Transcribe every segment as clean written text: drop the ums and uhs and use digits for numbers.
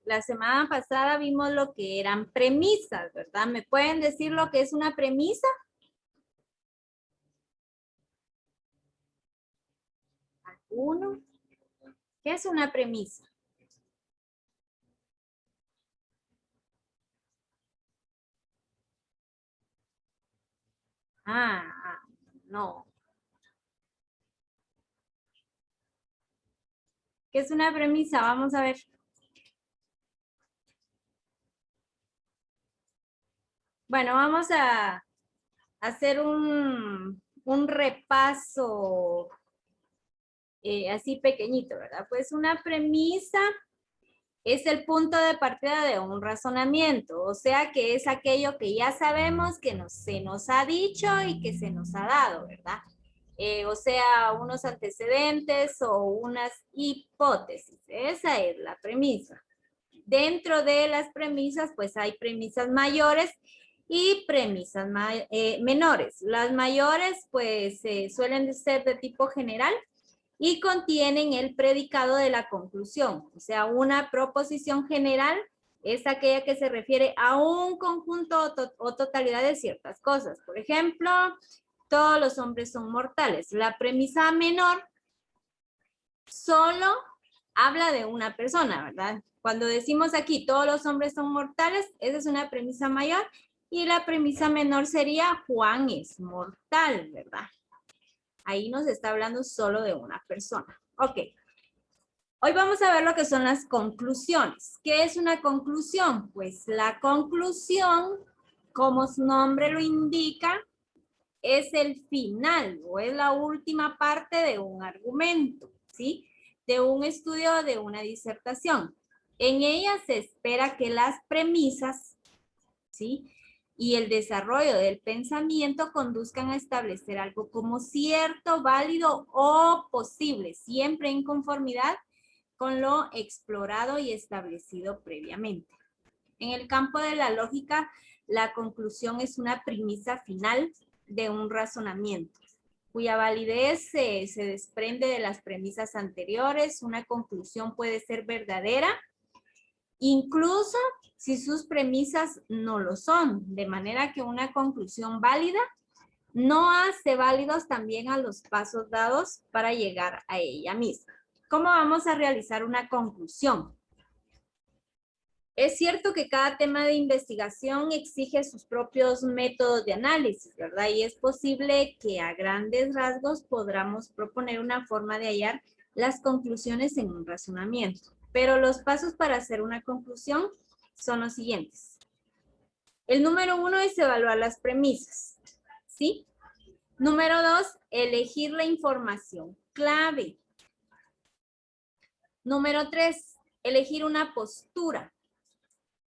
La semana pasada vimos lo que eran premisas, ¿verdad? ¿Me pueden decir lo que es una premisa? ¿Alguno? ¿Qué es una premisa? No. ¿Qué es una premisa? Vamos a ver. Bueno, vamos a hacer un repaso así pequeñito, ¿verdad? Pues una premisa es el punto de partida de un razonamiento, o sea que es aquello que ya sabemos que se nos ha dicho y que se nos ha dado, ¿verdad? O sea, unos antecedentes o unas hipótesis. Esa es la premisa. Dentro de las premisas, pues hay premisas mayores y premisas menores. Las mayores, pues, suelen ser de tipo general y contienen el predicado de la conclusión. O sea, una proposición general es aquella que se refiere a un conjunto o totalidad de ciertas cosas. Por ejemplo, todos los hombres son mortales. La premisa menor solo habla de una persona, ¿verdad? Cuando decimos aquí todos los hombres son mortales, esa es una premisa mayor y la premisa menor sería Juan es mortal, ¿verdad? Ahí nos está hablando solo de una persona. Ok. Hoy vamos a ver lo que son las conclusiones. ¿Qué es una conclusión? Pues la conclusión, como su nombre lo indica, es el final o es la última parte de un argumento, ¿sí? De un estudio o de una disertación. En ella se espera que las premisas, ¿sí? Y el desarrollo del pensamiento conduzcan a establecer algo como cierto, válido o posible, siempre en conformidad con lo explorado y establecido previamente. En el campo de la lógica, la conclusión es una premisa final de un razonamiento, cuya validez se desprende de las premisas anteriores. Una conclusión puede ser verdadera, incluso si sus premisas no lo son, de manera que una conclusión válida no hace válidos también a los pasos dados para llegar a ella misma. ¿Cómo vamos a realizar una conclusión? Es cierto que cada tema de investigación exige sus propios métodos de análisis, ¿verdad? Y es posible que a grandes rasgos podamos proponer una forma de hallar las conclusiones en un razonamiento. Pero los pasos para hacer una conclusión son los siguientes. El número 1 es evaluar las premisas, ¿sí? Número 2, elegir la información clave. Número 3, elegir una postura.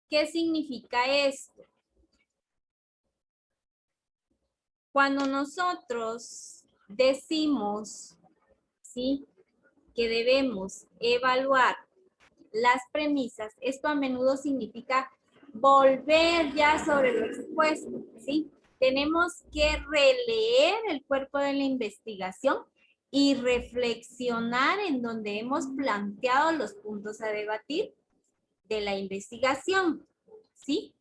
¿Qué significa esto? Cuando nosotros decimos, ¿sí?, que debemos evaluar las premisas, esto a menudo significa volver ya sobre lo expuesto, ¿sí? Tenemos que releer el cuerpo de la investigación y reflexionar en donde hemos planteado los puntos a debatir de la investigación, ¿sí?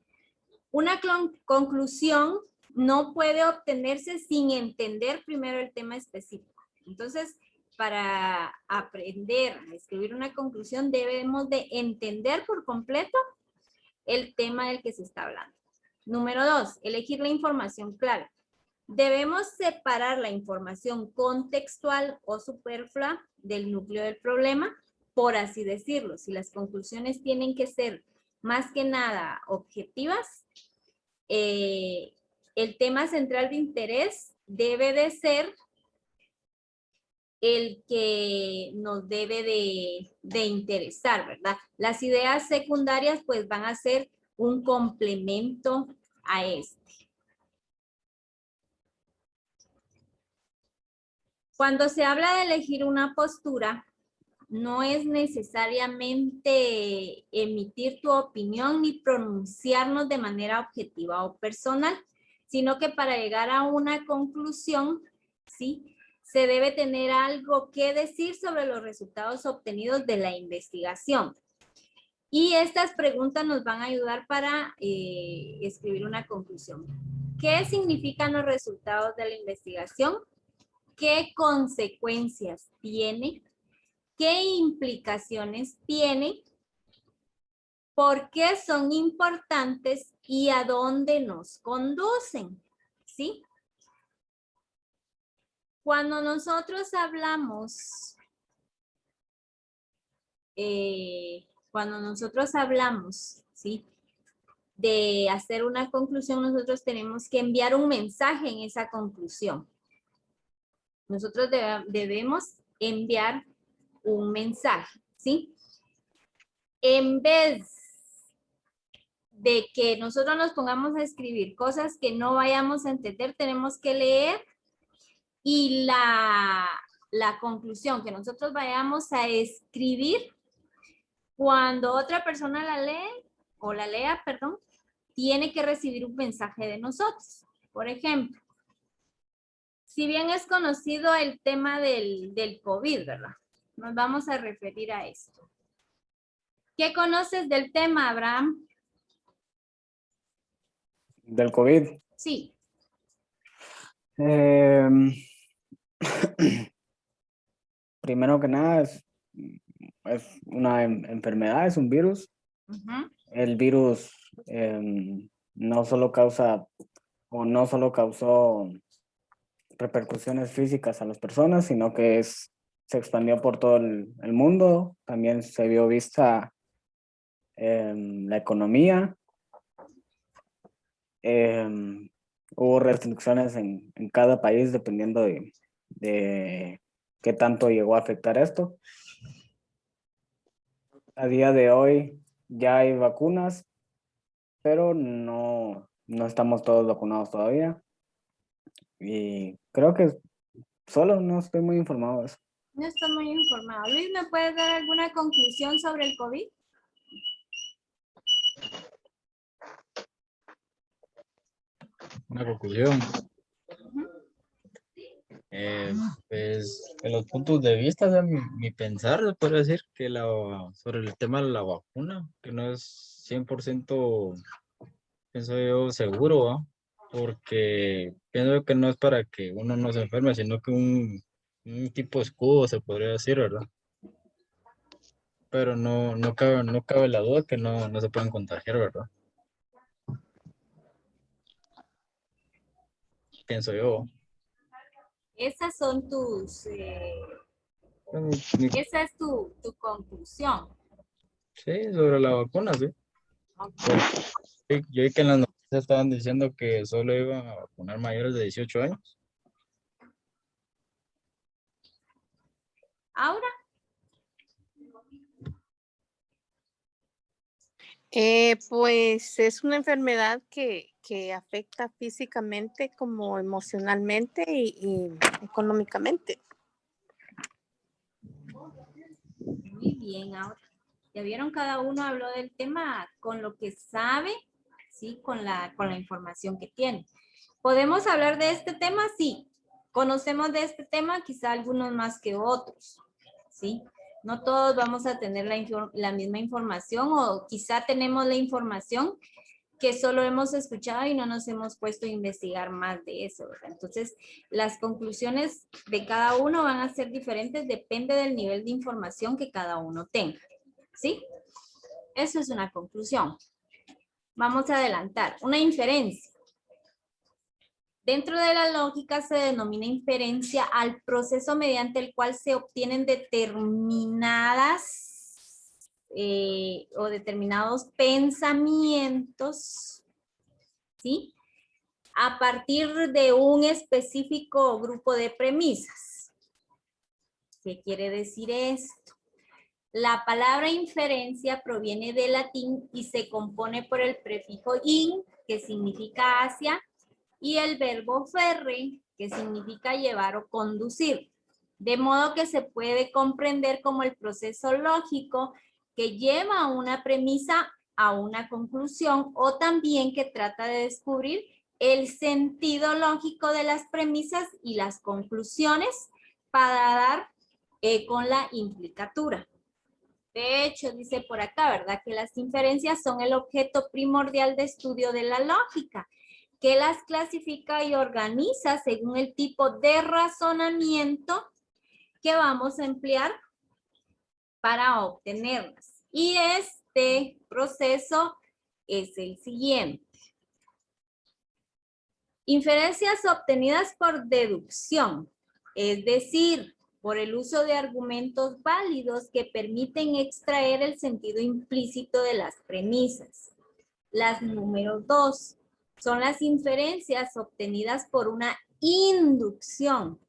Una conclusión no puede obtenerse sin entender primero el tema específico. Entonces, para aprender a escribir una conclusión debemos de entender por completo el tema del que se está hablando. Número 2, elegir la información clara. Debemos separar la información contextual o superflua del núcleo del problema, por así decirlo. Si las conclusiones tienen que ser más que nada objetivas, el tema central de interés debe de ser el que nos debe de interesar, ¿verdad? Las ideas secundarias pues van a ser un complemento a este. Cuando se habla de elegir una postura, no es necesariamente emitir tu opinión ni pronunciarnos de manera objetiva o personal, sino que para llegar a una conclusión, ¿sí?, se debe tener algo que decir sobre los resultados obtenidos de la investigación. Y estas preguntas nos van a ayudar para escribir una conclusión. ¿Qué significan los resultados de la investigación? ¿Qué consecuencias tiene? ¿Qué implicaciones tiene? ¿Por qué son importantes y a dónde nos conducen? ¿Sí? Cuando nosotros hablamos, ¿sí? De hacer una conclusión, nosotros tenemos que enviar un mensaje en esa conclusión. Nosotros debemos enviar un mensaje, ¿sí? En vez de que nosotros nos pongamos a escribir cosas que no vayamos a entender, tenemos que leer y la conclusión que nosotros vayamos a escribir, cuando otra persona la lee, o la lea, perdón, tiene que recibir un mensaje de nosotros. Por ejemplo, si bien es conocido el tema del COVID, ¿verdad? Nos vamos a referir a esto. ¿Qué conoces del tema, Abraham? Del COVID. Sí. Primero que nada es una enfermedad, es un virus. Uh-huh. El virus no solo causa o no solo causó repercusiones físicas a las personas, sino que se expandió por todo el mundo. También se vio vista la economía. Hubo restricciones en cada país dependiendo de qué tanto llegó a afectar esto. A día de hoy ya hay vacunas, pero no estamos todos vacunados todavía. Y creo que solo no estoy muy informado de eso. No estoy muy informado. Luis, ¿me puedes dar alguna conclusión sobre el COVID? Una conclusión. Uh-huh. Pues en los puntos de vista, o sea, mi pensar, se puede decir que sobre el tema de la vacuna, que no es 100%, pienso yo, seguro, ¿va? Porque pienso que no es para que uno no se enferme, sino que un tipo de escudo, se podría decir, ¿verdad? Pero no cabe la duda que no se pueden contagiar, ¿verdad? Pienso yo. Esas son esa es tu conclusión. Sí, sobre la vacuna, sí. Okay. Yo vi que en las noticias estaban diciendo que solo iban a vacunar mayores de 18 años. Ahora, Pues es una enfermedad que afecta físicamente como emocionalmente y económicamente. muy bien, ahora. Ya vieron, cada uno habló del tema con lo que sabe, ¿sí? Con la información que tiene. ¿Podemos hablar de este tema? Sí. Conocemos de este tema, quizá algunos más que otros, ¿sí? No todos vamos a tener la misma información, o quizá tenemos la información que solo hemos escuchado y no nos hemos puesto a investigar más de eso, ¿verdad? Entonces, las conclusiones de cada uno van a ser diferentes, depende del nivel de información que cada uno tenga, ¿sí? Eso es una conclusión. Vamos a adelantar. Una inferencia. Dentro de la lógica se denomina inferencia al proceso mediante el cual se obtienen determinadas o determinados pensamientos, ¿sí? A partir de un específico grupo de premisas. ¿Qué quiere decir esto? La palabra inferencia proviene del latín y se compone por el prefijo in, que significa hacia, y el verbo ferre, que significa llevar o conducir. De modo que se puede comprender como el proceso lógico que lleva a una premisa a una conclusión, o también que trata de descubrir el sentido lógico de las premisas y las conclusiones para dar con la implicatura. De hecho, dice por acá, ¿verdad? Que las inferencias son el objeto primordial de estudio de la lógica, que las clasifica y organiza según el tipo de razonamiento que vamos a emplear para obtenerlas. Y este proceso es el siguiente. Inferencias obtenidas por deducción, es decir, por el uso de argumentos válidos que permiten extraer el sentido implícito de las premisas. Las número 2 son las inferencias obtenidas por una inducción,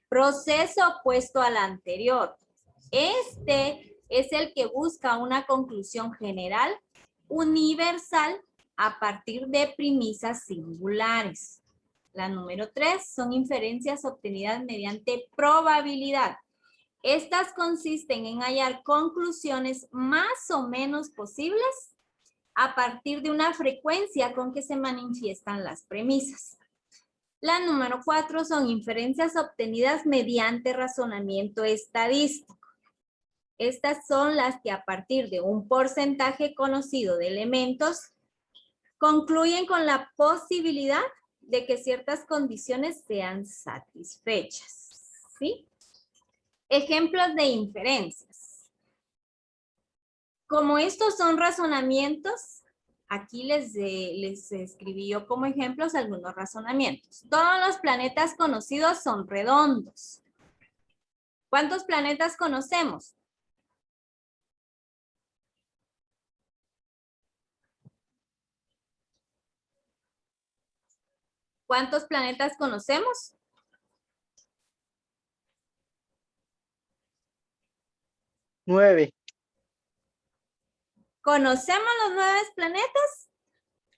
proceso opuesto al anterior. Este es el que busca una conclusión general, universal, a partir de premisas singulares. La número 3 son inferencias obtenidas mediante probabilidad. Estas consisten en hallar conclusiones más o menos posibles a partir de una frecuencia con que se manifiestan las premisas. La número 4 son inferencias obtenidas mediante razonamiento estadístico. Estas son las que a partir de un porcentaje conocido de elementos concluyen con la posibilidad de que ciertas condiciones sean satisfechas. ¿Sí? Ejemplos de inferencias. Como estos son razonamientos, aquí les escribí yo como ejemplos algunos razonamientos. Todos los planetas conocidos son redondos. ¿Cuántos planetas conocemos? ¿Cuántos planetas conocemos? Nueve. ¿Conocemos los 9 planetas?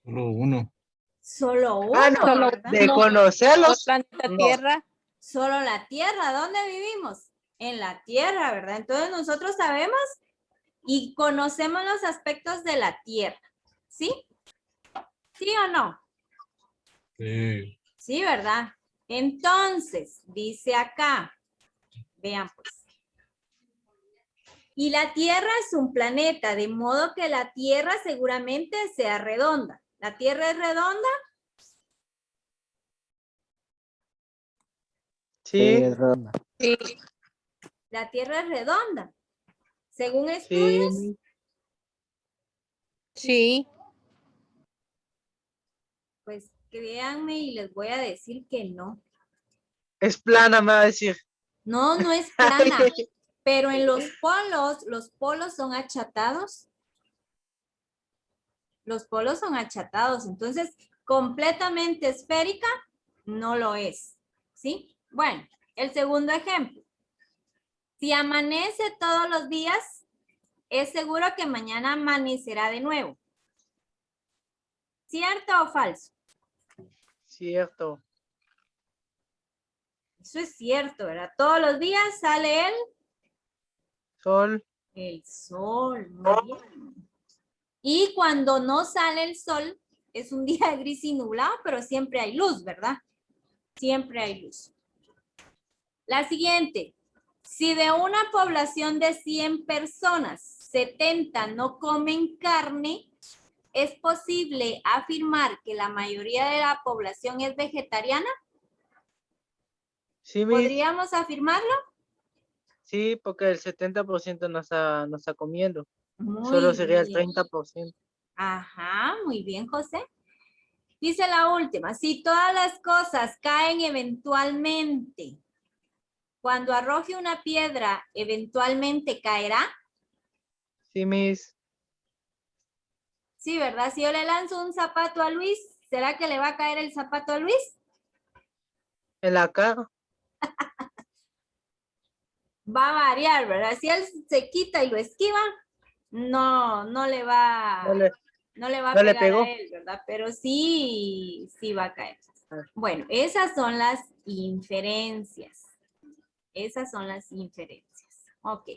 Solo uno. Solo uno, Ah, no, ¿verdad? de No. conocerlos. Planeta No. Tierra. Solo la Tierra. ¿Dónde vivimos? En la Tierra, ¿verdad? Entonces nosotros sabemos y conocemos los aspectos de la Tierra. ¿Sí? ¿Sí o no? Sí. Sí, ¿verdad? Entonces, dice acá, vean pues. Y la Tierra es un planeta, de modo que la Tierra seguramente sea redonda. ¿La Tierra es redonda? Sí, Sí, es redonda. Sí. La Tierra es redonda. Según sí, estudios, Sí. pues créanme y les voy a decir que no. es plana, me va a decir. No, no es plana, pero en los polos son achatados. Los polos son achatados, entonces completamente esférica no lo es, ¿sí? Bueno, el segundo ejemplo. Si amanece todos los días, es seguro que mañana amanecerá de nuevo. ¿Cierto o falso? Cierto. Eso es cierto, ¿verdad? Todos los días sale Sol. el sol. Muy bien. Y cuando no sale el sol, es un día gris y nublado, pero siempre hay luz, ¿verdad? Siempre hay luz. La siguiente. Si de una población de 100 personas, 70 no comen carne, ¿es posible afirmar que la mayoría de la población es vegetariana? Sí, mis. ¿Podríamos afirmarlo? Sí, porque el 70% no está comiendo. Muy Solo sería el bien. 30%. Ajá, muy bien, José. Dice la última, si todas las cosas caen eventualmente, cuando arroje una piedra, eventualmente caerá. Sí, mis. Sí, ¿verdad? Si yo le lanzo un zapato a Luis, ¿será que le va a caer el zapato a Luis? En la cara. Va a variar, ¿verdad? Si él se quita y lo esquiva, no le va, No le, no le va a no le pegar pegó. a él, ¿verdad? Pero sí va a caer. Ah. Bueno, esas son las inferencias. Esas son las inferencias. Ok.